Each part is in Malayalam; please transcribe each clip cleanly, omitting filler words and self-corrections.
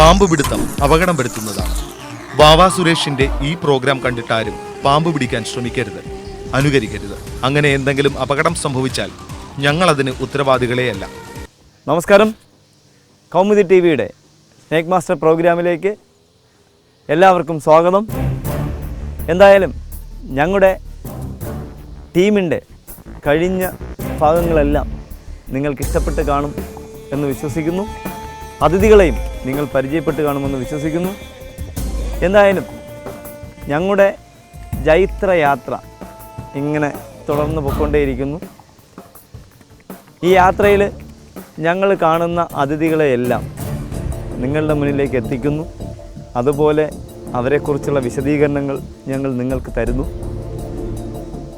പാമ്പ് പിടുത്തം അപകടം വരുത്തുന്നതാണ്. വാവാ സുരേഷിന്റെ ഈ പ്രോഗ്രാം കണ്ടിട്ടാരും പാമ്പ് പിടിക്കാൻ ശ്രമിക്കരുത്, അനുകരിക്കരുത്. അങ്ങനെ എന്തെങ്കിലും അപകടം സംഭവിച്ചാൽ ഞങ്ങൾ അതിന് ഉത്തരവാദികളെയല്ല. നമസ്കാരം. കൗമുദി ടിവിയുടെ സ്നേക് മാസ്റ്റർ പ്രോഗ്രാമിലേക്ക് എല്ലാവർക്കും സ്വാഗതം. എന്തായാലും ഞങ്ങളുടെ ടീമിൻ്റെ കഴിഞ്ഞ ഭാഗങ്ങളെല്ലാം നിങ്ങൾക്ക് ഇഷ്ടപ്പെട്ട് കാണും എന്ന് വിശ്വസിക്കുന്നു. അതിഥികളെയും നിങ്ങൾ പരിചയപ്പെട്ട് കാണുമെന്ന് വിശ്വസിക്കുന്നു. എന്തായാലും ഞങ്ങളുടെ ജൈത്രയാത്ര ഇങ്ങനെ തുടർന്ന് പോയിക്കൊണ്ടേയിരിക്കുന്നു. ഈ യാത്രയിൽ ഞങ്ങൾ കാണുന്ന അതിഥികളെയെല്ലാം നിങ്ങളുടെ മുന്നിലേക്ക് എത്തിക്കുന്നു. അതുപോലെ അവരെക്കുറിച്ചുള്ള വിശദീകരണങ്ങൾ ഞങ്ങൾ നിങ്ങൾക്ക് തരുന്നു.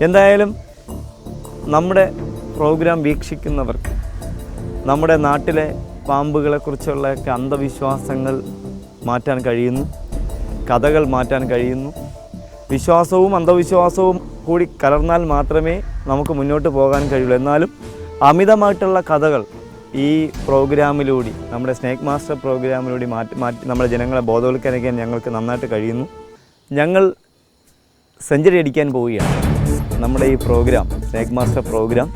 എന്തായാലും നമ്മുടെ പ്രോഗ്രാം വീക്ഷിക്കുന്നവർക്ക് നമ്മുടെ നാട്ടിലെ പാമ്പുകളെക്കുറിച്ചുള്ള അന്ധവിശ്വാസങ്ങൾ മാറ്റാൻ കഴിയുന്നു, കഥകൾ മാറ്റാൻ കഴിയുന്നു. വിശ്വാസവും അന്ധവിശ്വാസവും കൂടി കലർന്നാൽ മാത്രമേ നമുക്ക് മുന്നോട്ട് പോകാൻ കഴിയുള്ളൂ. എന്നാലും അമിതമായിട്ടുള്ള കഥകൾ ഈ പ്രോഗ്രാമിലൂടെ, നമ്മുടെ സ്നേക് മാസ്റ്റർ പ്രോഗ്രാമിലൂടെ മാറ്റി നമ്മുടെ ജനങ്ങളെ ബോധവൽക്കരിക്കാൻ ഞങ്ങൾക്ക് നന്നായിട്ട് കഴിയുന്നു. ഞങ്ങൾ സെഞ്ചുറി അടിക്കാൻ പോവുകയാണ്. നമ്മുടെ ഈ പ്രോഗ്രാം, സ്നേക് മാസ്റ്റർ പ്രോഗ്രാം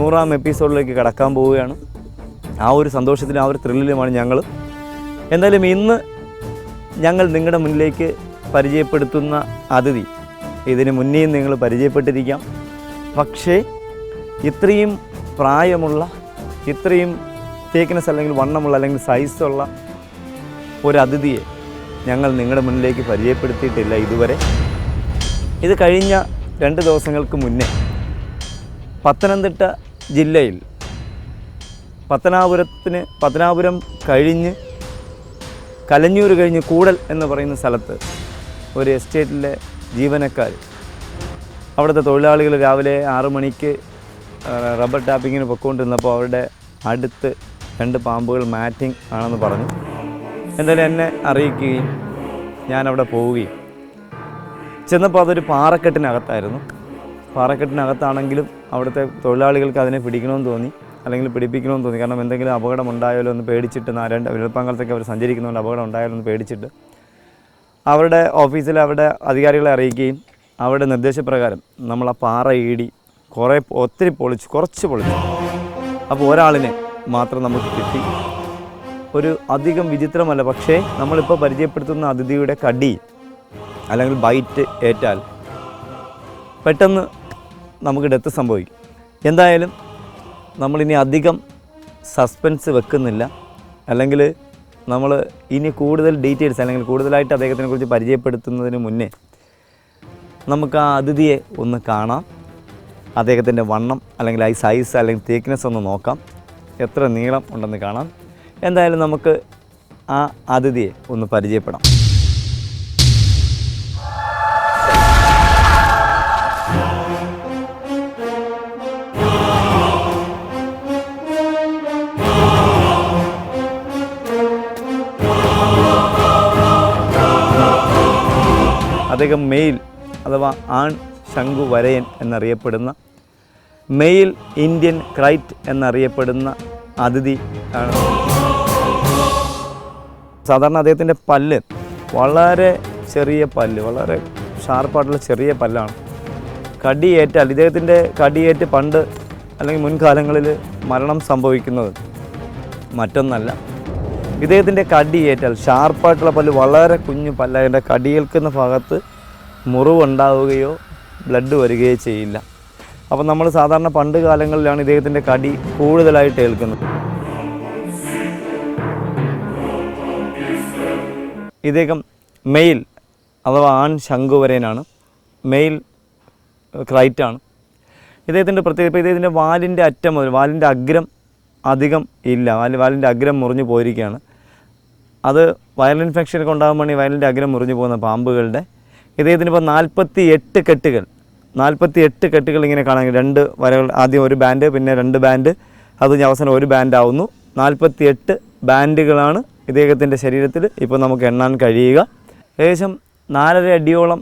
100ാം എപ്പിസോഡിലേക്ക് കടക്കാൻ പോവുകയാണ്. ആ ഒരു സന്തോഷത്തിലും ആ ഒരു ത്രില്ലിലുമാണ് ഞങ്ങൾ. എന്തായാലും ഇന്ന് ഞങ്ങൾ നിങ്ങളുടെ മുന്നിലേക്ക് പരിചയപ്പെടുത്തുന്ന അതിഥി ഇതിന് മുന്നേയും നിങ്ങൾ പരിചയപ്പെട്ടിരിക്കാം. പക്ഷേ ഇത്രയും പ്രായമുള്ള, ഇത്രയും തേക്ക്നെസ് അല്ലെങ്കിൽ വണ്ണമുള്ള അല്ലെങ്കിൽ സൈസുള്ള ഒരു അതിഥിയെ ഞങ്ങൾ നിങ്ങളുടെ മുന്നിലേക്ക് പരിചയപ്പെടുത്തിയിട്ടില്ല ഇതുവരെ. ഇത് കഴിഞ്ഞ 2 ദിവസങ്ങൾക്ക് മുന്നേ പത്തനംതിട്ട ജില്ലയിൽ പത്തനാപുരം കഴിഞ്ഞ് കലഞ്ഞൂർ കഴിഞ്ഞ് കൂടൽ എന്ന് പറയുന്ന സ്ഥലത്ത് ഒരു എസ്റ്റേറ്റിലെ ജീവനക്കാർ, അവിടുത്തെ തൊഴിലാളികൾ രാവിലെ 6 മണിക്ക് റബ്ബർ ടാപ്പിങ്ങിന് പൊയ്ക്കൊണ്ടിരുന്നപ്പോൾ അവരുടെ അടുത്ത് 2 പാമ്പുകൾ മാറ്റിംഗ് ആണെന്ന് പറഞ്ഞു. എന്തായാലും എന്നെ അറിയിക്കുകയും ഞാനവിടെ പോവുകയും ചെന്നപ്പോൾ അതൊരു പാറക്കെട്ടിനകത്തായിരുന്നു. പാറക്കെട്ടിനകത്താണെങ്കിലും അവിടുത്തെ തൊഴിലാളികൾക്ക് അതിനെ പിടിക്കണമെന്ന് തോന്നി, അല്ലെങ്കിൽ പിടിപ്പിക്കണമെന്ന് തോന്നി. കാരണം എന്തെങ്കിലും അപകടം ഉണ്ടായാലോ എന്ന് പേടിച്ചിട്ട്, വെളുപ്പാങ്കാലത്തൊക്കെ അവർ സഞ്ചരിക്കുന്നതുകൊണ്ട് അപകടം ഉണ്ടായാലോ എന്ന് പേടിച്ചിട്ട് അവരുടെ ഓഫീസിൽ അവരുടെ അധികാരികളെ അറിയിക്കുകയും അവരുടെ നിർദ്ദേശപ്രകാരം നമ്മൾ ആ പാറ ഈടി ഒത്തിരി കുറച്ച് പൊളിച്ചു. അപ്പോൾ ഒരാളിനെ മാത്രം നമുക്ക് കിട്ടി. ഒരു അധികം വിചിത്രമല്ല, പക്ഷേ നമ്മളിപ്പോൾ പരിചയപ്പെടുത്തുന്ന അതിഥിയുടെ കടി അല്ലെങ്കിൽ ബൈറ്റ് ഏറ്റാൽ പെട്ടെന്ന് നമുക്ക് ഡെത്ത് സംഭവിക്കും. എന്തായാലും നമ്മളിനി അധികം സസ്പെൻസ് വെക്കുന്നില്ല, അല്ലെങ്കിൽ നമ്മൾ ഇനി കൂടുതൽ ഡീറ്റെയിൽസ് അല്ലെങ്കിൽ കൂടുതലായിട്ട് അദ്ദേഹത്തിനെക്കുറിച്ച് പരിചയപ്പെടുത്തുന്നതിന് മുന്നേ നമുക്ക് ആ അതിഥിയെ ഒന്ന് കാണാം. അദ്ദേഹത്തിൻ്റെ വണ്ണം അല്ലെങ്കിൽ ആ സൈസ് അല്ലെങ്കിൽ തിക്നെസ് ഒന്ന് നോക്കാം, എത്ര നീളം ഉണ്ടെന്ന് കാണാം. എന്തായാലും നമുക്ക് ആ അതിഥിയെ ഒന്ന് പരിചയപ്പെടാം. അദ്ദേഹം മെയിൽ അഥവാ ആൺ ശംഖു വരയൻ എന്നറിയപ്പെടുന്ന, മെയിൽ ഇന്ത്യൻ ക്രൈറ്റ് എന്നറിയപ്പെടുന്ന അതിഥി ആണ്. സാധാരണ അദ്ദേഹത്തിൻ്റെ പല്ല് വളരെ ചെറിയ പല്ല്, വളരെ ഷാർപ്പായിട്ടുള്ള ചെറിയ പല്ലാണ്. കടിയേറ്റാൽ, ഇദ്ദേഹത്തിൻ്റെ കടിയേറ്റ് പണ്ട് അല്ലെങ്കിൽ മുൻകാലങ്ങളിൽ മരണം സംഭവിക്കുന്നത് മറ്റൊന്നല്ല, ഇദ്ദേഹത്തിൻ്റെ കടിയേറ്റാൽ ഷാർപ്പായിട്ടുള്ള പല്ല്, വളരെ കുഞ്ഞു പല്ല്, അതിൻ്റെ കടിയേൽക്കുന്ന ഭാഗത്ത് മുറിവുണ്ടാവുകയോ ബ്ലഡ് വരികയോ ചെയ്യില്ല. അപ്പോൾ നമ്മൾ സാധാരണ പണ്ട് കാലങ്ങളിലാണ് ഇദ്ദേഹത്തിൻ്റെ കടി കൂടുതലായിട്ട് ഏൽക്കുന്നത്. ഇദ്ദേഹം മെയിൽ അഥവാ ആൺ ശംഖുവരയനാണ്, മെയിൽ ക്രൈറ്റാണ്. ഇദ്ദേഹത്തിൻ്റെ പ്രത്യേകത, ഇപ്പോൾ ഇദ്ദേഹത്തിൻ്റെ വാലിൻ്റെ അറ്റം മുതൽ വാലിൻ്റെ അഗ്രം അധികം ഇല്ല, വാലിൻ്റെ അഗ്രം മുറിഞ്ഞു പോയിരിക്കുകയാണ്. അത് വൈറൽ ഇൻഫെക്ഷനൊക്കെ ഉണ്ടാകുമ്പോൾ വയലിൻ്റെ അഗ്രം മുറിഞ്ഞു പോകുന്ന പാമ്പുകളുടെ ഇദ്ദേഹത്തിന് ഇപ്പോൾ 48 കെട്ടുകൾ ഇങ്ങനെ കാണാൻ, 2 വരകൾ, ആദ്യം ഒരു ബാൻഡ്, പിന്നെ 2 ബാൻഡ്, അത് അവസാനം ഒരു ബാൻഡ് ആവുന്നു. 48 ബാൻഡുകളാണ് ഇദ്ദേഹത്തിൻ്റെ ശരീരത്തിൽ ഇപ്പോൾ നമുക്ക് എണ്ണാൻ കഴിയുക. ഏകദേശം 4.5 അടിയോളം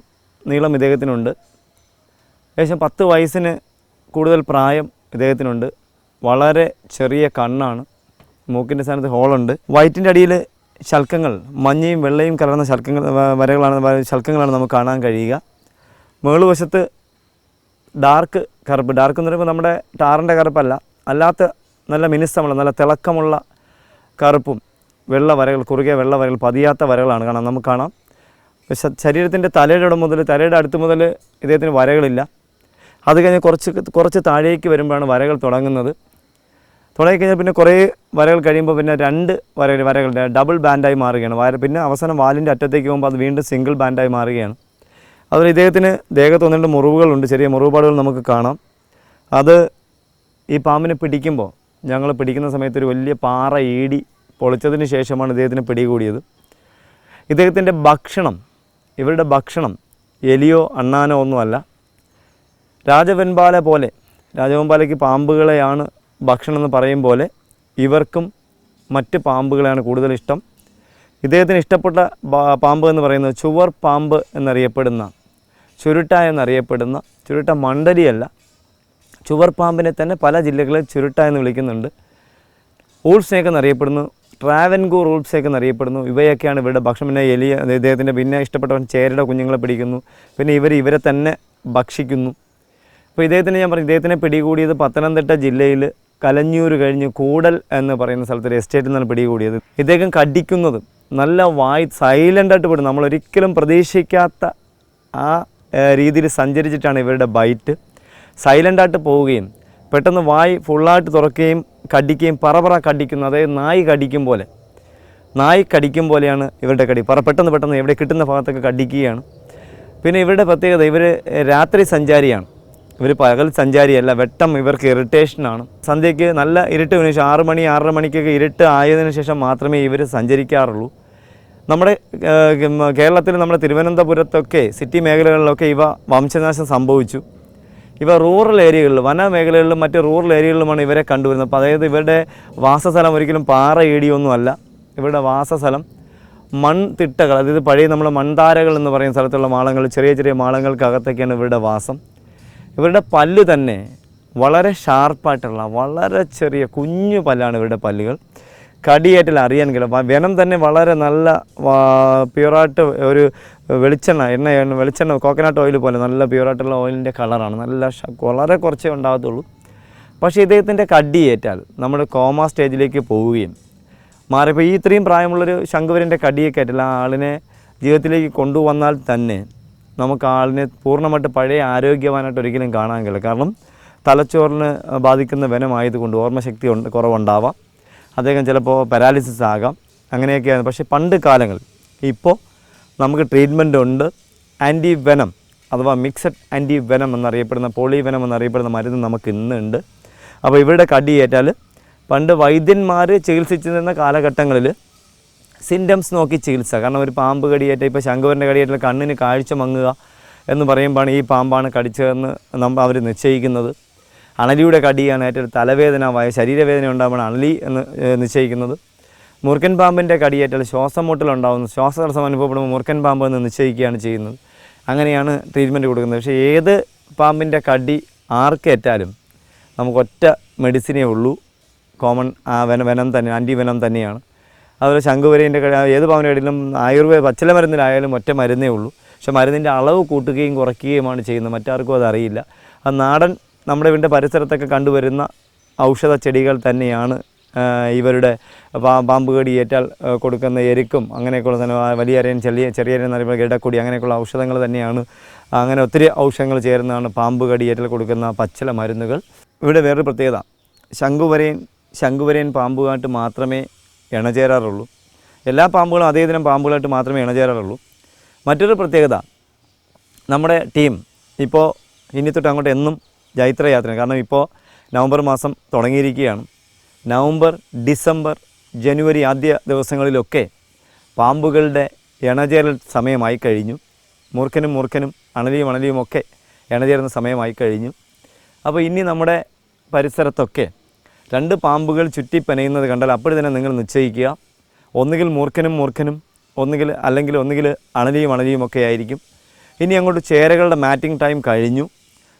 നീളം ഇദ്ദേഹത്തിനുണ്ട്. ഏകദേശം 10 വയസ്സിന് കൂടുതൽ പ്രായം ഇദ്ദേഹത്തിനുണ്ട്. വളരെ ചെറിയ കണ്ണാണ്, മൂക്കിൻ്റെ സ്ഥാനത്ത് ഹോളുണ്ട്. വയറ്റിൻ്റെ അടിയിൽ ശൽക്കങ്ങൾ, മഞ്ഞയും വെള്ളയും കലർന്ന ശൽക്കങ്ങളാണ് നമുക്ക് കാണാൻ കഴിയുക. മുകൾവശത്ത് ഡാർക്ക് കറുപ്പ്, ഡാർക്ക് എന്ന് പറയുമ്പോൾ നമ്മുടെ ടാറിൻ്റെ കറുപ്പല്ല, അല്ലാത്ത നല്ല മിനുസമുള്ള നല്ല തിളക്കമുള്ള കറുപ്പും വെള്ള വരകൾ, കുറുകിയ വെള്ള വരകൾ, പതിയാത്ത വരകളാണ് നമുക്ക് കാണാം. ശരീരത്തിൻ്റെ തലയുടെ അടുത്ത് മുതൽ ഇദ്ദേഹത്തിന് വരകളില്ല. അത് കഴിഞ്ഞ് കുറച്ച് താഴേക്ക് വരുമ്പോഴാണ് വരകൾ തുടങ്ങുന്നത്. തുടങ്ങിക്കഴിഞ്ഞാൽ പിന്നെ കുറേ വരകൾ കഴിയുമ്പോൾ പിന്നെ 2 വരകൾ ഡബിൾ ബാൻഡായി മാറുകയാണ്. പിന്നെ അവസാനം വാലിൻ്റെ അറ്റത്തേക്ക് പോകുമ്പോൾ അത് വീണ്ടും സിംഗിൾ ബാൻഡായി മാറുകയാണ്. അതുപോലെ ഇദ്ദേഹത്തിന് ദേഹത്ത് 1-2 മുറിവുകളുണ്ട്, ചെറിയ മുറിവുപാടുകൾ നമുക്ക് കാണാം. അത് ഈ പാമ്പിനെ പിടിക്കുമ്പോൾ, ഞങ്ങൾ പിടിക്കുന്ന സമയത്ത് ഒരു വലിയ പാറ ഈടി പൊളിച്ചതിന് ശേഷമാണ് ഇദ്ദേഹത്തിന് പിടികൂടിയത്. ഇദ്ദേഹത്തിൻ്റെ ഇവരുടെ ഭക്ഷണം എലിയോ അണ്ണാനോ ഒന്നുമല്ല. രാജവെമ്പാലയ്ക്ക് പാമ്പുകളെയാണ് ഭക്ഷണം എന്ന് പറയും പോലെ ഇവർക്കും മറ്റ് പാമ്പുകളെയാണ് കൂടുതൽ ഇഷ്ടം. ഇദ്ദേഹത്തിന് ഇഷ്ടപ്പെട്ട പാമ്പ് എന്ന് പറയുന്നത് ചുവർ പാമ്പ് എന്നറിയപ്പെടുന്ന, ചുരുട്ട മണ്ഡലിയല്ല, ചുവർ പാമ്പിനെ തന്നെ പല ജില്ലകളിൽ ചുരുട്ട എന്ന് വിളിക്കുന്നുണ്ട്. ഊൾ സ്നേക്ക് എന്നറിയപ്പെടുന്നു, ട്രാവൻകൂർ ഊൾ സ്നേക്ക് എന്നറിയപ്പെടുന്നു. ഇവയൊക്കെയാണ് ഇവരുടെ ഭക്ഷണം. പിന്നെ ഇദ്ദേഹത്തിൻ്റെ പിന്നെ ഇഷ്ടപ്പെട്ടവൻ ചേരയുടെ കുഞ്ഞുങ്ങളെ പിടിക്കുന്നു. പിന്നെ ഇവരെ തന്നെ ഭക്ഷിക്കുന്നു. അപ്പോൾ ഇദ്ദേഹത്തിനെ പിടികൂടിയത് പത്തനംതിട്ട ജില്ലയിൽ കലഞ്ഞൂർ കഴിഞ്ഞ് കൂടൽ എന്ന് പറയുന്ന സ്ഥലത്തൊരു എസ്റ്റേറ്റിൽ നിന്നാണ് പിടികൂടിയത്. ഇദ്ദേഹം കടിക്കുന്നത് നല്ല സൈലൻ്റായിട്ട് പെടും. നമ്മളൊരിക്കലും പ്രതീക്ഷിക്കാത്ത ആ രീതിയിൽ സഞ്ചരിച്ചിട്ടാണ് ഇവരുടെ ബൈറ്റ്. സൈലൻ്റായിട്ട് പോവുകയും പെട്ടെന്ന് ഫുള്ളായിട്ട് തുറക്കുകയും കടിക്കുകയും പറ കടിക്കുന്നു. അതായത് നായി കടിക്കും പോലെയാണ് ഇവരുടെ കടി. പെട്ടെന്ന് എവിടെ കിട്ടുന്ന ഭാഗത്തൊക്കെ കടിക്കുകയാണ്. പിന്നെ ഇവരുടെ പ്രത്യേകത, ഇവർ രാത്രി സഞ്ചാരിയാണ്. ഇവർ പകൽ സഞ്ചാരിയല്ല. വെട്ടം ഇവർക്ക് ഇറിറ്റേഷനാണ്. സന്ധ്യയ്ക്ക് നല്ല ഇരുട്ടിന് ശേഷം 6 മണി 6:30 മണിക്കൊക്കെ ഇരുട്ട് ആയതിനു ശേഷം മാത്രമേ ഇവർ സഞ്ചരിക്കാറുള്ളൂ. നമ്മുടെ കേരളത്തിൽ, നമ്മുടെ തിരുവനന്തപുരത്തൊക്കെ സിറ്റി മേഖലകളിലൊക്കെ ഇവ വംശനാശം സംഭവിച്ചു. ഇവ റൂറൽ ഏരിയകളിൽ, വനമേഖലകളിലും മറ്റ് റൂറൽ ഏരിയകളിലുമാണ് ഇവരെ കണ്ടുവരുന്നത്. അപ്പോൾ അതായത് ഇവരുടെ വാസസ്ഥലം ഒരിക്കലും പാറ ഏടിയൊന്നുമല്ല. ഇവരുടെ വാസസ്ഥലം മൺതിട്ടകൾ, അതായത് പഴയ നമ്മുടെ മൺതാരകൾ എന്ന് പറയുന്ന സ്ഥലത്തുള്ള മാളങ്ങൾ, ചെറിയ മാളങ്ങൾക്കകത്തൊക്കെയാണ് ഇവരുടെ വാസം. ഇവരുടെ പല്ല് തന്നെ വളരെ ഷാർപ്പായിട്ടുള്ള വളരെ ചെറിയ കുഞ്ഞു പല്ലാണ് ഇവരുടെ പല്ലുകൾ. കടിയേറ്റിൽ അറിയാൻ കഴിയും. വെനം തന്നെ വളരെ നല്ല പ്യൂറായിട്ട് ഒരു വെളിച്ചെണ്ണ കോക്കനട്ട് ഓയിൽ പോലെ നല്ല പ്യൂറായിട്ടുള്ള ഓയിലിൻ്റെ കളറാണ്. വളരെ കുറച്ചേ ഉണ്ടാകത്തുള്ളൂ. പക്ഷേ ഇദ്ദേഹത്തിൻ്റെ കടിയേറ്റാൽ നമ്മൾ കോമ സ്റ്റേജിലേക്ക് പോവുകയും മാറിയപ്പോൾ ഈ ഇത്രയും പ്രായമുള്ളൊരു ശംഖുവരൻ്റെ കടിയൊക്കെ ആയിട്ടില്ല ആ ആളിനെ ജീവിതത്തിലേക്ക് കൊണ്ടുവന്നാൽ തന്നെ നമുക്ക് ആളിനെ പൂർണ്ണമായിട്ട് പഴയ ആരോഗ്യവാനായിട്ട് ഒരിക്കലും കാണാൻ കഴിയില്ല. കാരണം തലച്ചോറിന് ബാധിക്കുന്ന വെനമായതുകൊണ്ട് ഓർമ്മശക്തി കുറവുണ്ടാവാം. അദ്ദേഹം ചിലപ്പോൾ പാരാലിസിസ് ആകാം, അങ്ങനെയൊക്കെയാണ്. പക്ഷേ പണ്ട് കാലങ്ങളിൽ, ഇപ്പോൾ നമുക്ക് ട്രീറ്റ്മെൻ്റ് ഉണ്ട്. ആൻറ്റി വെനം അഥവാ മിക്സഡ് ആൻറ്റി വെനം എന്നറിയപ്പെടുന്ന, പോളിവെനം എന്നറിയപ്പെടുന്ന മരുന്ന് നമുക്ക് ഇന്നുണ്ട്. അപ്പോൾ ഇവരുടെ കടിയേറ്റാൽ പണ്ട് വൈദ്യന്മാർ ചികിത്സിച്ചിരുന്ന കാലഘട്ടങ്ങളിൽ സിംറ്റംസ് നോക്കി ചികിത്സ. കാരണം ഒരു പാമ്പ് കടിയേറ്റ, ഇപ്പോൾ ശംഖുവരൻ്റെ കടിയേറ്റാൽ കണ്ണിന് കാഴ്ച മങ്ങുക എന്ന് പറയുമ്പോഴാണ് ഈ പാമ്പാണ് കടിച്ചതെന്ന് അവർ നിശ്ചയിക്കുന്നത്. അണലിയുടെ കടിയാണ് ഏറ്റവും തലവേദന, ശരീരവേദന ഉണ്ടാകുമ്പോൾ അണലി എന്ന് നിശ്ചയിക്കുന്നത്. മൂർഖൻ പാമ്പിൻ്റെ കടിയേറ്റാൽ ശ്വാസം മുട്ടലുണ്ടാകുന്നു, ശ്വാസതടസ്സം അനുഭവപ്പെടുമ്പോൾ മൂർഖൻ പാമ്പ് എന്ന് നിശ്ചയിക്കുകയാണ് ചെയ്യുന്നത്. അങ്ങനെയാണ് ട്രീറ്റ്മെൻറ്റ് കൊടുക്കുന്നത്. പക്ഷേ ഏത് പാമ്പിൻ്റെ കടി ആർക്കേറ്റാലും നമുക്കൊറ്റ മെഡിസിനേ ഉള്ളൂ, കോമൺ വെനം തന്നെ, ആൻറ്റി വെനം തന്നെയാണ്. അതുപോലെ ശംഖുവരേൻ്റെ ഏത് പാമ്പിൻ്റെ കടിയിലും പച്ചില മരുന്നിലായാലും ഒറ്റ മരുന്നേ ഉള്ളൂ. പക്ഷേ മരുന്നിൻ്റെ അളവ് കൂട്ടുകയും കുറയ്ക്കുകയുമാണ് ചെയ്യുന്നത്. മറ്റാർക്കും അതറിയില്ല. അത് നാടൻ നമ്മുടെ വീടിൻ്റെ പരിസരത്തൊക്കെ കണ്ടുവരുന്ന ഔഷധ ചെടികൾ തന്നെയാണ് ഇവരുടെ പാമ്പ് കടിയേറ്റാൽ കൊടുക്കുന്ന എരുക്കും അങ്ങനെയൊക്കെയുള്ള തന്നെ വലിയ അരയൻ ചെറിയ അരയൻ എന്ന് പറയുമ്പോൾ ഇടക്കൊടി അങ്ങനെയൊക്കെയുള്ള ഔഷധങ്ങൾ തന്നെയാണ്. അങ്ങനെ ഒത്തിരി ഔഷധങ്ങൾ ചേർന്നതാണ് പാമ്പ് കടിയേറ്റാൽ കൊടുക്കുന്ന പച്ചില മരുന്നുകൾ. ഇവിടെ വേറൊരു പ്രത്യേകത, ശംഖുവരയൻ പാമ്പുമായിട്ട് മാത്രമേ ഇണചേരാറുള്ളൂ. എല്ലാ പാമ്പുകളും അതേ ദിനം പാമ്പുകളായിട്ട് മാത്രമേ ഇണചേരാറുള്ളൂ. മറ്റൊരു പ്രത്യേകത, നമ്മുടെ ടീം ഇപ്പോൾ ഇനി തൊട്ട് അങ്ങോട്ട് എന്നും ജൈത്രയാത്ര. കാരണം ഇപ്പോൾ നവംബർ മാസം തുടങ്ങിയിരിക്കുകയാണ്. നവംബർ, ഡിസംബർ, ജനുവരി ആദ്യ ദിവസങ്ങളിലൊക്കെ പാമ്പുകളുടെ ഇണചേരൽ സമയമായി കഴിഞ്ഞു. മൂർഖനും അണലിയും ഒക്കെ ഇണചേരുന്ന സമയമായി കഴിഞ്ഞു. അപ്പോൾ ഇനി നമ്മുടെ പരിസരത്തൊക്കെ 2 പാമ്പുകൾ ചുറ്റിപ്പനയുന്നത് കണ്ടാൽ അപ്പോൾ തന്നെ നിങ്ങൾ നിശ്ചയിക്കുക, ഒന്നുകിൽ മൂർഖനും ഒന്നുകിൽ അണലിയും ഒക്കെ ആയിരിക്കും. ഇനി അങ്ങോട്ട് ചേരകളുടെ മാറ്റിംഗ് ടൈം കഴിഞ്ഞു.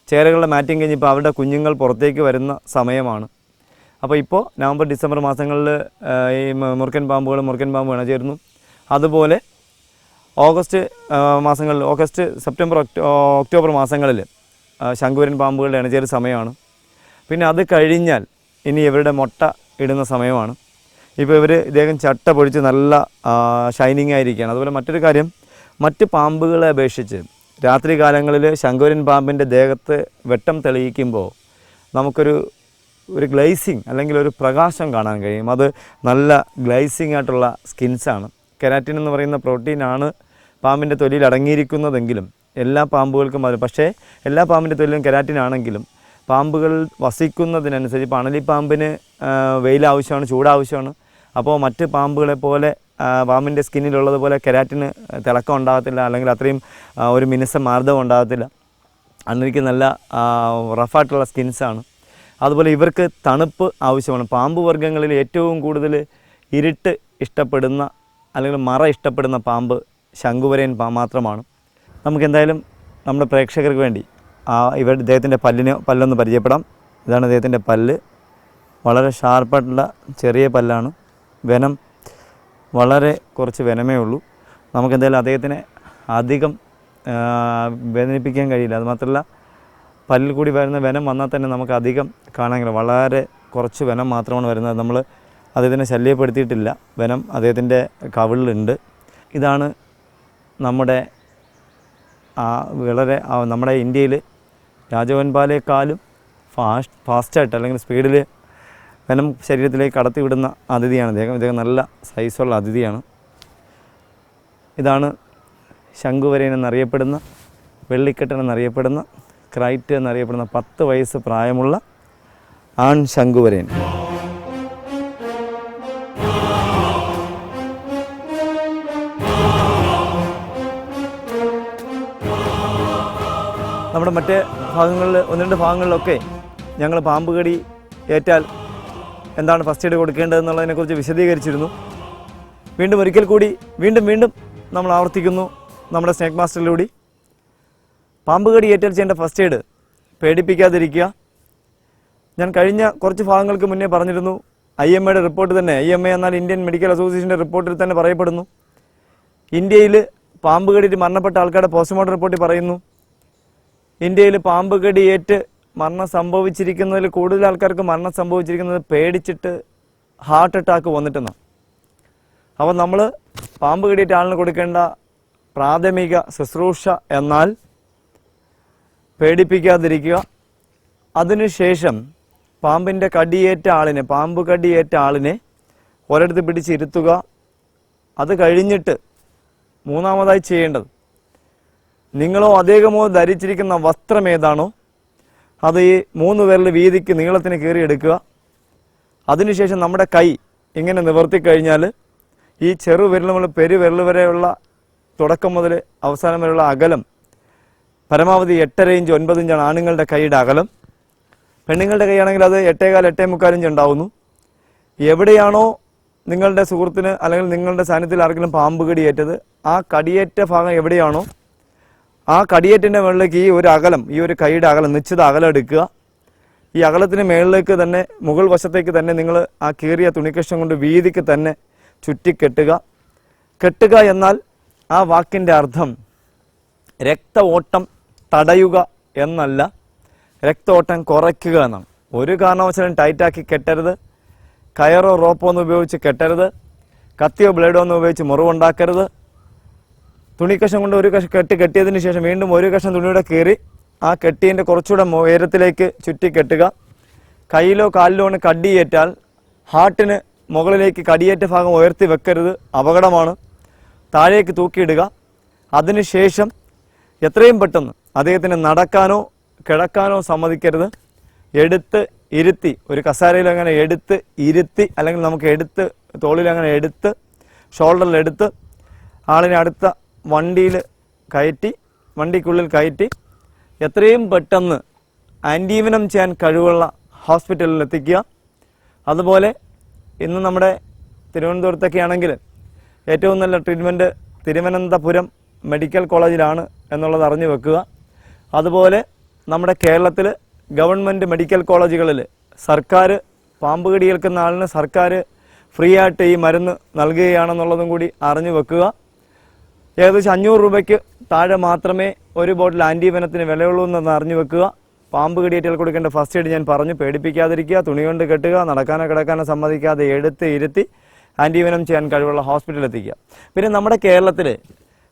ചേരകളുടെ മാറ്റിംഗ് കഴിഞ്ഞപ്പോൾ അവരുടെ കുഞ്ഞുങ്ങൾ പുറത്തേക്ക് വരുന്ന സമയമാണ്. അപ്പോൾ ഇപ്പോൾ നവംബർ ഡിസംബർ മാസങ്ങളിൽ ഈ മുറുക്കൻ പാമ്പ് ഇണചേരുന്നു. അതുപോലെ ഓഗസ്റ്റ് സെപ്റ്റംബർ ഒക്ടോബർ മാസങ്ങളിൽ ശംഖുവരൻ പാമ്പുകളുടെ ഇണചേരുന്ന സമയമാണ്. പിന്നെ അത് കഴിഞ്ഞാൽ ഇനി ഇവരുടെ മുട്ട ഇടുന്ന സമയമാണ്. ഇപ്പോൾ ഇദ്ദേഹം ചട്ട പൊഴിച്ച് നല്ല ഷൈനിങ് ആയിരിക്കുകയാണ്. അതുപോലെ മറ്റൊരു കാര്യം, മറ്റ് പാമ്പുകളെ അപേക്ഷിച്ച് രാത്രി കാലങ്ങളിൽ ശംഖുവരൻ പാമ്പിൻ്റെ ദേഹത്ത് വെട്ടം തെളിയിക്കുമ്പോൾ നമുക്കൊരു ഗ്ലേസിങ് അല്ലെങ്കിൽ ഒരു പ്രകാശം കാണാൻ കഴിയും. അത് നല്ല ഗ്ലേസിങ് ആയിട്ടുള്ള സ്കിൻസാണ്. കെരാറ്റിൻ എന്ന് പറയുന്ന പ്രോട്ടീനാണ് പാമ്പിൻ്റെ തൊലിയിൽ അടങ്ങിയിരിക്കുന്നതെങ്കിലും എല്ലാ പാമ്പുകൾക്കും അത്, പക്ഷേ എല്ലാ പാമ്പിൻ്റെ തൊലിയിലും കെരാറ്റിൻ ആണെങ്കിലും പാമ്പുകൾ വസിക്കുന്നതിനനുസരിച്ച് ഇപ്പോൾ അണലിപ്പാമ്പിന് വെയിൽ ആവശ്യമാണ്, ചൂടാവശ്യമാണ്. അപ്പോൾ മറ്റ് പാമ്പുകളെ പോലെ പാമ്പിൻ്റെ സ്കിന്നിലുള്ളതുപോലെ കെരാറ്റിന് തിളക്കം ഉണ്ടാകത്തില്ല, അല്ലെങ്കിൽ അത്രയും ഒരു മിനുസം മാർദ്ദവം ഉണ്ടാകത്തില്ല. അണലിക്ക് നല്ല റഫായിട്ടുള്ള സ്കിൻസാണ്. അതുപോലെ ഇവർക്ക് തണുപ്പ് ആവശ്യമാണ്. പാമ്പ് വർഗ്ഗങ്ങളിൽ ഏറ്റവും കൂടുതൽ ഇരുട്ട് ഇഷ്ടപ്പെടുന്ന അല്ലെങ്കിൽ മറ ഇഷ്ടപ്പെടുന്ന പാമ്പ് ശംഖുവരയൻ മാത്രമാണ്. നമുക്കെന്തായാലും നമ്മുടെ പ്രേക്ഷകർക്ക് വേണ്ടി ഇദ്ദേഹത്തിൻ്റെ പല്ലൊന്ന് പരിചയപ്പെടാം. ഇതാണ് ഇദ്ദേഹത്തിൻ്റെ പല്ല്. വളരെ ഷാർപ്പായിട്ടുള്ള ചെറിയ പല്ലാണ്. വെനം വളരെ കുറച്ച് വെനമേ ഉള്ളൂ. നമുക്കെന്തായാലും അദ്ദേഹത്തിനെ അധികം വേദനിപ്പിക്കാൻ കഴിയില്ല. അതുമാത്രമല്ല പല്ലിൽ കൂടി വരുന്ന വെനം വന്നാൽ തന്നെ നമുക്ക് അധികം കാണാൻ കഴിയില്ല. വളരെ കുറച്ച് വെനം മാത്രമാണ് വരുന്നത്. നമ്മൾ അദ്ദേഹത്തിനെ ശല്യപ്പെടുത്തിയിട്ടില്ല. വെനം അദ്ദേഹത്തിൻ്റെ കവിളിലുണ്ട്. ഇതാണ് നമ്മുടെ നമ്മുടെ ഇന്ത്യയിൽ രാജവൻപാലേക്കാളും ഫാസ്റ്റായിട്ട് അല്ലെങ്കിൽ സ്പീഡിൽ വെനം ശരീരത്തിലേക്ക് കടത്തിവിടുന്ന അതിഥിയാണ് ഇദ്ദേഹം നല്ല സൈസുള്ള അതിഥിയാണ്. ഇതാണ് ശംഖുവരയൻ എന്നറിയപ്പെടുന്ന, വെള്ളിക്കെട്ടൻ എന്നറിയപ്പെടുന്ന, ക്രൈറ്റ് എന്നറിയപ്പെടുന്ന 10 വയസ്സ് പ്രായമുള്ള ആൺ ശംഖുവരയൻ. നമ്മുടെ മറ്റേ ഭാഗങ്ങളിൽ 1-2 ഭാഗങ്ങളിലൊക്കെ ഞങ്ങൾ പാമ്പ് കടി ഏറ്റാൽ എന്താണ് ഫസ്റ്റ് എയ്ഡ് കൊടുക്കേണ്ടതെന്നുള്ളതിനെക്കുറിച്ച് വിശദീകരിച്ചിരുന്നു. ഒരിക്കൽ കൂടി വീണ്ടും നമ്മൾ ആവർത്തിക്കുന്നു നമ്മുടെ സ്നേക്ക് മാസ്റ്ററിലൂടെ. പാമ്പ് കടി ഏറ്റാൽ ചെയ്യേണ്ട ഫസ്റ്റ് എയ്ഡ് പേടിപ്പിക്കാതിരിക്കുക. ഞാൻ കഴിഞ്ഞ കുറച്ച് ഭാഗങ്ങൾക്ക് മുന്നേ പറഞ്ഞിരുന്നു, IMAയുടെ റിപ്പോർട്ട് തന്നെ, IMA എന്നാൽ ഇന്ത്യൻ മെഡിക്കൽ അസോസിയേഷൻ്റെ റിപ്പോർട്ടിൽ തന്നെ പറയപ്പെടുന്നു, ഇന്ത്യയിൽ പാമ്പ് കടിയിട്ട് മരണപ്പെട്ട ആൾക്കാരുടെ പോസ്റ്റ്മോർട്ടം റിപ്പോർട്ടിൽ പറയുന്നു, ഇന്ത്യയിൽ പാമ്പ് കടിയേറ്റ് മരണം സംഭവിച്ചിരിക്കുന്നതിൽ കൂടുതൽ ആൾക്കാർക്ക് മരണം സംഭവിച്ചിരിക്കുന്നത് പേടിച്ചിട്ട് ഹാർട്ട് അറ്റാക്ക് വന്നിട്ടെന്നാണ്. അപ്പോൾ നമ്മൾ പാമ്പ് കടിയേറ്റ ആളിന് കൊടുക്കേണ്ട പ്രാഥമിക ശുശ്രൂഷ എന്നാൽ പേടിപ്പിക്കാതിരിക്കുക. അതിനുശേഷം പാമ്പ് കടിയേറ്റ ആളിനെ ഒരിടത്ത് പിടിച്ചിരുത്തുക. അത് കഴിഞ്ഞിട്ട് മൂന്നാമതായി ചെയ്യേണ്ടത്, നിങ്ങളോ അദ്ദേഹമോ ധരിച്ചിരിക്കുന്ന വസ്ത്രം ഏതാണോ അത് ഈ 3 വിരൽ വീതിക്ക് നീളത്തിന് കീറിയെടുക്കുക. അതിനുശേഷം നമ്മുടെ കൈ ഇങ്ങനെ നിവർത്തി കഴിഞ്ഞാൽ ഈ ചെറുവിരൽ മുതൽ പെരുവിരൽ വരെയുള്ള തുടക്കം മുതൽ അവസാനം വരെയുള്ള അകലം പരമാവധി 8.5 ഇഞ്ച് 9 ഇഞ്ചാണ് ആണുങ്ങളുടെ കൈയുടെ അകലം. പെണ്ണുങ്ങളുടെ കൈയാണെങ്കിൽ അത് 8.25 8.75 ഇഞ്ച് ഉണ്ടാവുന്നു. എവിടെയാണോ നിങ്ങളുടെ സുഹൃത്തിന് അല്ലെങ്കിൽ നിങ്ങളുടെ സാന്നിധ്യത്തിൽ ആർക്കെങ്കിലും പാമ്പ് കടിയേറ്റത്, ആ കടിയേറ്റ ഭാഗം എവിടെയാണോ ആ കടിയേറ്റിൻ്റെ മുകളിലേക്ക് ഈ ഒരു കൈയുടെ അകലം, നിശ്ചിത അകലം എടുക്കുക. ഈ അകലത്തിന് മുകളിലേക്ക് തന്നെ, മുകൾ വശത്തേക്ക് തന്നെ നിങ്ങൾ ആ കീറിയ തുണിക്കഷ്ണം കൊണ്ട് വീതിക്ക് തന്നെ ചുറ്റിക്കെട്ടുക. കെട്ടുക എന്നാൽ ആ വാക്കിൻ്റെ അർത്ഥം രക്ത ഓട്ടം തടയുക എന്നല്ല, രക്ത ഓട്ടം കുറയ്ക്കുക എന്നാണ്. ഒരു കാരണവശാലും ടൈറ്റാക്കി കെട്ടരുത്. കയറോ റോപ്പോ ഒന്നും ഉപയോഗിച്ച് കെട്ടരുത്. കത്തിയോ ബ്ലേഡോ ഒന്നും ഉപയോഗിച്ച് മുറിവുണ്ടാക്കരുത്. തുണിക്കഷ്ണം കൊണ്ട് ഒരു കെട്ടിയതിന് ശേഷം വീണ്ടും ഒരു കഷ്ണം തുണിയുടെ കീറി ആ കെട്ടിയതിൻ്റെ കുറച്ചുകൂടെ ഉയരത്തിലേക്ക് ചുറ്റിക്കെട്ടുക. കയ്യിലോ കാലിലോ ആണ് കടിയേറ്റാൽ ഹാർട്ടിന് മുകളിലേക്ക് കടിയേറ്റ ഭാഗം ഉയർത്തി വെക്കരുത്, അപകടമാണ്. താഴേക്ക് തൂക്കിയിടുക. അതിനുശേഷം എത്രയും പെട്ടെന്ന് അദ്ദേഹത്തിന് നടക്കാനോ കിടക്കാനോ സമ്മതിക്കരുത്. എടുത്ത് ഇരുത്തി, ഒരു കസാരയിൽ അങ്ങനെ എടുത്ത് ഇരുത്തി, അല്ലെങ്കിൽ നമുക്ക് എടുത്ത് തോളിൽ അങ്ങനെ എടുത്ത് ഷോൾഡറിലെടുത്ത് ആളിനെ അടുത്ത വണ്ടിക്കുള്ളിൽ കയറ്റി എത്രയും പെട്ടെന്ന് ആൻറ്റീവനം ചെയ്യാൻ കഴിവുള്ള ഹോസ്പിറ്റലിൽ എത്തിക്കുക. അതുപോലെ ഇന്ന് നമ്മുടെ തിരുവനന്തപുരത്തൊക്കെ ആണെങ്കിൽ ഏറ്റവും നല്ല ട്രീറ്റ്മെൻറ്റ് തിരുവനന്തപുരം മെഡിക്കൽ കോളേജിലാണ് എന്നുള്ളത് അറിഞ്ഞു വെക്കുക. അതുപോലെ നമ്മുടെ കേരളത്തിൽ ഗവൺമെൻറ് മെഡിക്കൽ കോളേജുകളിൽ സർക്കാർ പാമ്പ് കടി ഏൽക്കുന്ന ആളിന് സർക്കാർ ഫ്രീ ആയിട്ട് ഈ മരുന്ന് നൽകുകയാണെന്നുള്ളതും കൂടി അറിഞ്ഞു വെക്കുക. ഏകദേശം 500 രൂപയ്ക്ക് താഴെ മാത്രമേ ഒരു ബോട്ടിൽ ആൻറ്റിവെനത്തിന് വിലയുള്ളൂ എന്ന് അറിഞ്ഞു വെക്കുക. പാമ്പ് കടിയേറ്റാൽ കൊടുക്കേണ്ട ഫസ്റ്റ് എയ്ഡ് ഞാൻ പറഞ്ഞു. പേടിപ്പിക്കാതിരിക്കുക, തുണി കൊണ്ട് കെട്ടുക, നടക്കാനോ കിടക്കാനോ സമ്മതിക്കാതെ എടുത്ത് ഇരുത്തി ആൻറ്റിവെനം ചെയ്യാൻ കഴിവുള്ള ഹോസ്പിറ്റലിൽ എത്തിക്കുക. പിന്നെ നമ്മുടെ കേരളത്തിൽ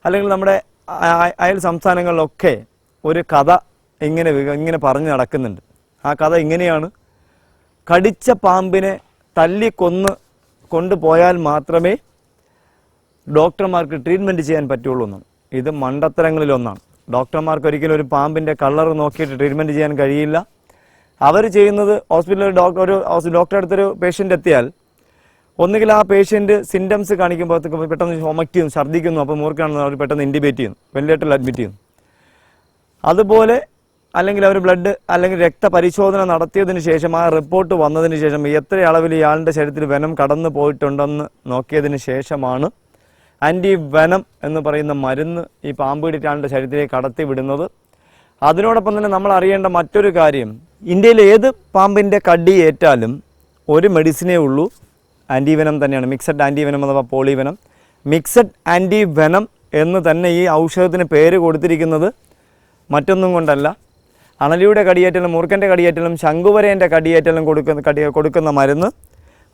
അല്ലെങ്കിൽ നമ്മുടെ അയൽ സംസ്ഥാനങ്ങളിലൊക്കെ ഒരു കഥ ഇങ്ങനെ പറഞ്ഞു നടക്കുന്നുണ്ട്. ആ കഥ ഇങ്ങനെയാണ്: കടിച്ച പാമ്പിനെ തല്ലിക്കൊന്ന് കൊണ്ടുപോയാൽ മാത്രമേ ഡോക്ടർമാർക്ക് ട്രീറ്റ്മെൻറ്റ് ചെയ്യാൻ പറ്റുള്ളൂ എന്നാണ്. ഇത് മണ്ടത്തരങ്ങളിലൊന്നാണ്. ഡോക്ടർമാർക്ക് ഒരിക്കലും ഒരു പാമ്പിൻ്റെ കളർ നോക്കിയിട്ട് ട്രീറ്റ്മെൻറ്റ് ചെയ്യാൻ കഴിയില്ല. അവർ ചെയ്യുന്നത് ഹോസ്പിറ്റലിൽ ഡോക്ടറെ അടുത്തൊരു പേഷ്യൻ്റ് എത്തിയാൽ ഒന്നുകിൽ ആ പേഷ്യൻ്റ് സിംറ്റംസ് കാണിക്കുമ്പോഴത്തേക്ക് പെട്ടെന്ന് വൊമിറ്റ് ചെയ്യുന്നു, ഛർദ്ദിക്കുന്നു, അപ്പോൾ മൂർക്കാണെന്ന് അവർ പെട്ടെന്ന് ഇൻറ്റിബേറ്റ് ചെയ്യുന്നു, വെന്റിലേറ്ററിൽ അഡ്മിറ്റ് ചെയ്യുന്നു. അതുപോലെ അല്ലെങ്കിൽ അവർ ബ്ലഡ് അല്ലെങ്കിൽ രക്തപരിശോധന നടത്തിയതിന് ശേഷം ആ റിപ്പോർട്ട് വന്നതിന് ശേഷം എത്ര അളവിൽ ഇയാളുടെ ശരീരത്തിൽ വെനം കടന്നു പോയിട്ടുണ്ടെന്ന് നോക്കിയതിന് ശേഷമാണ് ആൻറ്റിവെനം എന്ന് പറയുന്ന മരുന്ന് ഈ പാമ്പ് കടിച്ച ആളുടെ ശരീരത്തിലേക്ക് കടത്തി വിടുന്നത്. അതിനോടൊപ്പം തന്നെ നമ്മൾ അറിയേണ്ട മറ്റൊരു കാര്യം, ഇന്ത്യയിൽ ഏത് പാമ്പിൻ്റെ കടി ഏറ്റാലും ഒരു മെഡിസിനേ ഉള്ളൂ, ആൻറ്റിവെനം തന്നെയാണ്. മിക്സഡ് ആൻറ്റിവെനം അഥവാ പോളിവെനം. മിക്സഡ് ആൻറ്റിവെനം എന്ന് തന്നെ ഈ ഔഷധത്തിന് പേര് കൊടുത്തിരിക്കുന്നത് മറ്റൊന്നും കൊണ്ടല്ല, അണലിയുടെ കടിയേറ്റലും മൂർഖൻ്റെ കടിയേറ്റലും ശംഖുവരേൻ്റെ കടിയേറ്റലും കൊടുക്കുന്ന മരുന്ന്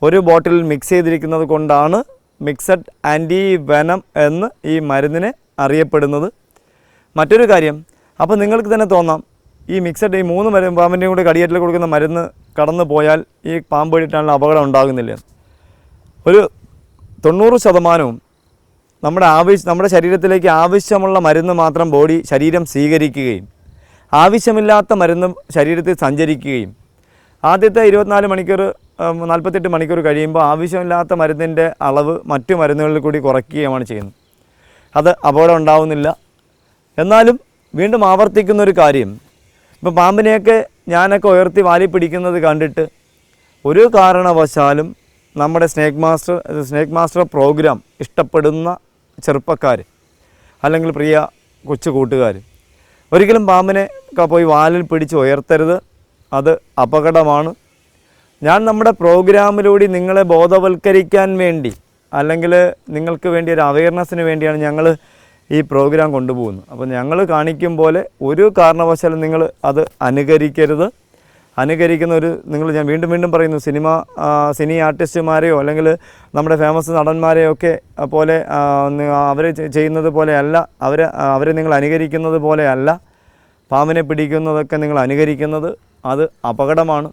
ഒരു ബോട്ടിലിൽ മിക്സ് ചെയ്തിരിക്കുന്നത് കൊണ്ടാണ് മിക്സഡ് ആൻറ്റിവെനം എന്ന് ഈ മരുന്നിനെ അറിയപ്പെടുന്നത്. മറ്റൊരു കാര്യം, അപ്പോൾ നിങ്ങൾക്ക് തന്നെ തോന്നാം, ഈ മിക്സഡ് ഈ 3 പാമ്പിൻ്റെയും കൂടി കടിയേറ്റൽ കൊടുക്കുന്ന മരുന്ന് കടന്നു പോയാൽ ഈ പാമ്പ് കടിയിട്ടാണല്ലോ അപകടം ഉണ്ടാകുന്നില്ല. ഒരു 90% നമ്മുടെ ശരീരത്തിലേക്ക് ആവശ്യമുള്ള മരുന്ന് മാത്രം ശരീരം സ്വീകരിക്കുകയും ആവശ്യമില്ലാത്ത മരുന്ന് ശരീരത്തിൽ സഞ്ചരിക്കുകയും ആദ്യത്തെ 24 മണിക്കൂർ 48 മണിക്കൂർ കഴിയുമ്പോൾ ആവശ്യമില്ലാത്ത മരുന്നിൻ്റെ അളവ് മറ്റു മരുന്നുകളിൽ കൂടി കുറയ്ക്കുകയുമാണ് ചെയ്യുന്നത്. അത് അപകടം ഉണ്ടാവുന്നില്ല. എന്നാലും വീണ്ടും ആവർത്തിക്കുന്നൊരു കാര്യം, ഇപ്പോൾ പാമ്പിനെയൊക്കെ ഞാനൊക്കെ ഉയർത്തി വാലി പിടിക്കുന്നത് കണ്ടിട്ട് ഒരു കാരണവശാലും നമ്മുടെ സ്നേക്ക് മാസ്റ്റർ പ്രോഗ്രാം ഇഷ്ടപ്പെടുന്ന ചെറുപ്പക്കാർ അല്ലെങ്കിൽ പ്രിയ കൊച്ചു കൂട്ടുകാർ ഒരിക്കലും പാമ്പിനെ പോയി വാലിൽ പിടിച്ച് ഉയർത്തരുത്. അത് അപകടമാണ്. ഞാൻ നമ്മുടെ പ്രോഗ്രാമിലൂടെ നിങ്ങളെ ബോധവൽക്കരിക്കാൻ വേണ്ടി അല്ലെങ്കിൽ നിങ്ങൾക്ക് വേണ്ടി ഒരു അവയർനെസ്സിന് വേണ്ടിയാണ് ഞങ്ങൾ ഈ പ്രോഗ്രാം കൊണ്ടുപോകുന്നത്. അപ്പോൾ ഞങ്ങൾ കാണിക്കും പോലെ ഒരു കാരണവശാലും നിങ്ങൾ അത് അനുകരിക്കരുത്. ഞാൻ വീണ്ടും പറയുന്നു, സിനി ആർട്ടിസ്റ്റുമാരെയോ അല്ലെങ്കിൽ നമ്മുടെ ഫേമസ് നടന്മാരെയോ ഒക്കെ പോലെ അവർ ചെയ്യുന്നത് പോലെയല്ല, അവരെ നിങ്ങൾ അനുകരിക്കുന്നത് പോലെയല്ല പാമ്പിനെ പിടിക്കുന്നതൊക്കെ നിങ്ങൾ അനുകരിക്കുന്നത്. അത് അപകടമാണ്.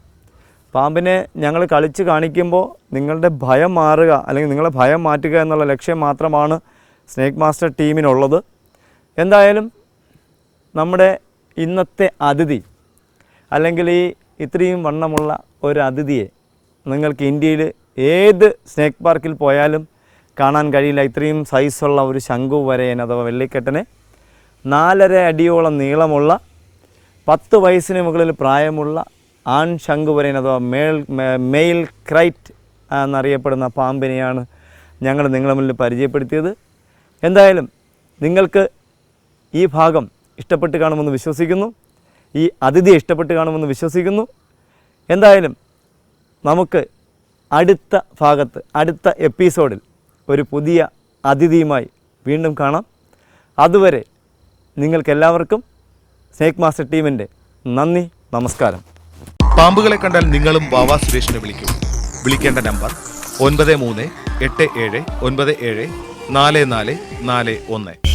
പാമ്പിനെ ഞങ്ങൾ കളിച്ച് കാണിക്കുമ്പോൾ നിങ്ങളുടെ ഭയം മാറുക അല്ലെങ്കിൽ നിങ്ങളെ ഭയം മാറ്റുക എന്നുള്ള ലക്ഷ്യം മാത്രമാണ് സ്നേക്ക് മാസ്റ്റർ ടീമിനുള്ളത്. എന്തായാലും നമ്മുടെ ഇന്നത്തെ അതിഥി അല്ലെങ്കിൽ ഇത്രയും വണ്ണമുള്ള ഒരു അതിഥിയെ നിങ്ങൾക്ക് ഇന്ത്യയിൽ ഏത് സ്നേക്ക് പാർക്കിൽ പോയാലും കാണാൻ കഴിയില്ല. ഇത്രയും സൈസുള്ള ഒരു ശംഖുവരയൻ അഥവാ വെള്ളിക്കെട്ടനെ 4.5 അടിയോളം നീളമുള്ള 10 വയസ്സിന് മുകളിൽ പ്രായമുള്ള ആൺ ശംഖുവരയൻ അഥവാ മെയിൽ ക്രൈറ്റ് എന്നറിയപ്പെടുന്ന പാമ്പിനെയാണ് ഞങ്ങൾ നിങ്ങളുടെ മുന്നിൽ പരിചയപ്പെടുത്തിയത്. എന്തായാലും നിങ്ങൾക്ക് ഈ ഭാഗം ഇഷ്ടപ്പെട്ട് കാണുമെന്ന് വിശ്വസിക്കുന്നു. ഈ അതിഥിയെ ഇഷ്ടപ്പെട്ട് കാണുമെന്ന് വിശ്വസിക്കുന്നു. എന്തായാലും നമുക്ക് അടുത്ത എപ്പിസോഡിൽ ഒരു പുതിയ അതിഥിയുമായി വീണ്ടും കാണാം. അതുവരെ നിങ്ങൾക്കെല്ലാവർക്കും സ്നേക്ക് മാസ്റ്റർ ടീമിൻ്റെ നന്ദി, നമസ്കാരം. പാമ്പുകളെ കണ്ടാൽ നിങ്ങളും വാവാ സുരേഷിനെ വിളിക്കും. വിളിക്കേണ്ട നമ്പർ 9387979441.